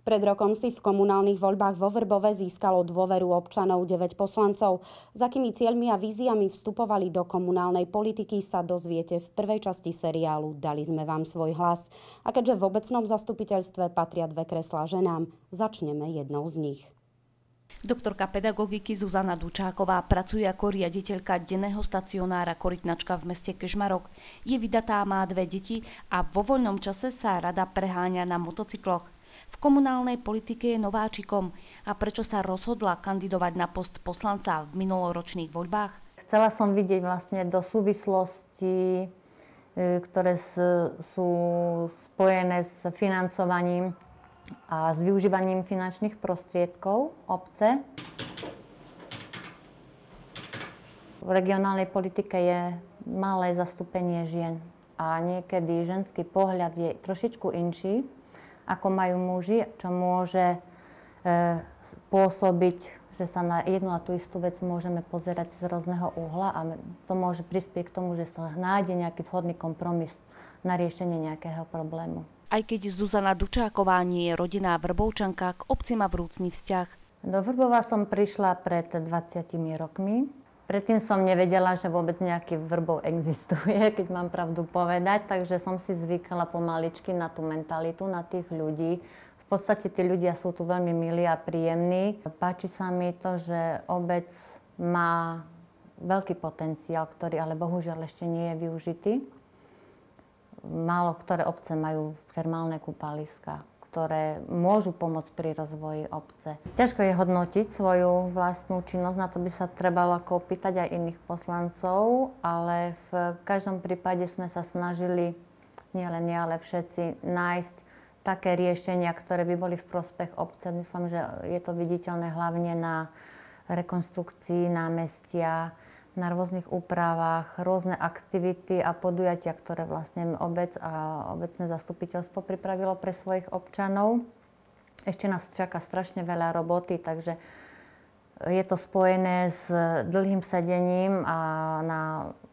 Pred rokom si v komunálnych voľbách vo Vrbove získalo dôveru občanov 9 poslancov. S akými cieľmi a víziami vstupovali do komunálnej politiky, sa dozviete v prvej časti seriálu Dali sme vám svoj hlas. A keďže v obecnom zastupiteľstve patria 2 kreslá ženám, začneme jednou z nich. Doktorka pedagogiky Zuzana Dučáková pracuje ako riaditeľka denného stacionára Korytnačka v meste Kežmarok. Je vydatá, má 2 deti a vo voľnom čase sa rada preháňa na motocykloch. V komunálnej politike je nováčikom. A prečo sa rozhodla kandidovať na post poslanca v minuloročných voľbách? Chcela som vidieť vlastne do súvislostí, ktoré sú spojené s financovaním a s využívaním finančných prostriedkov obce. V regionálnej politike je malé zastúpenie žien a niekedy ženský pohľad je trošičku inší, ako majú muži, čo môže pôsobiť, že sa na jednu a tú istú vec môžeme pozerať z rôzneho uhla a to môže prispieť k tomu, že sa nájde nejaký vhodný kompromis na riešenie nejakého problému. Aj keď Zuzana Dučáková nie je rodinná Vrbovčanka, k obci má vrúcný vzťah. Do Vrbova som prišla pred 20 rokmi. Predtým som nevedela, že vôbec nejaký Vrbov existuje, keď mám pravdu povedať, takže som si zvykala pomaličky na tú mentalitu, na tých ľudí. V podstate tí ľudia sú tu veľmi milí a príjemní. Páči sa mi to, že obec má veľký potenciál, ktorý ale bohužiaľ ešte nie je využitý. Málo ktoré obce majú termálne kúpaliská, ktoré môžu pomôcť pri rozvoji obce. Ťažko je hodnotiť svoju vlastnú činnosť, na to by sa trebalo opýtať aj iných poslancov, ale v každom prípade sme sa snažili, nielen ja, ale všetci, nájsť také riešenia, ktoré by boli v prospech obce. Myslím, že je to viditeľné hlavne na rekonštrukcii námestia, na rôznych úpravách, rôzne aktivity a podujatia, ktoré vlastne obec a obecné zastupiteľstvo pripravilo pre svojich občanov. Ešte nás čaká strašne veľa roboty, takže je to spojené s dlhým sedením a na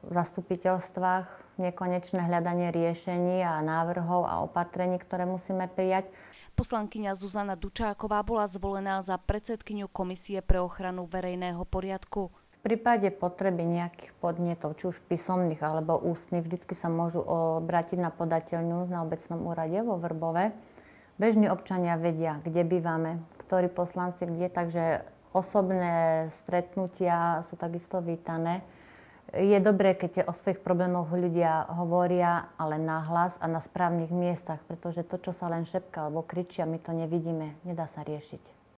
zastupiteľstvách nekonečné hľadanie riešení a návrhov a opatrení, ktoré musíme prijať. Poslankyňa Zuzana Dučáková bola zvolená za predsedkyňu Komisie pre ochranu verejného poriadku. V prípade potreby nejakých podnetov, či už písomných alebo ústnych, vždycky sa môžu obrátiť na podateľňu na obecnom úrade vo Vrbove. Bežní občania vedia, kde bývame, ktorí poslanci kde, takže osobné stretnutia sú takisto vítané. Je dobré, keď o svojich problémoch ľudia hovoria, ale nahlas a na správnych miestach, pretože to, čo sa len šepká alebo kričia, my to nevidíme, nedá sa riešiť.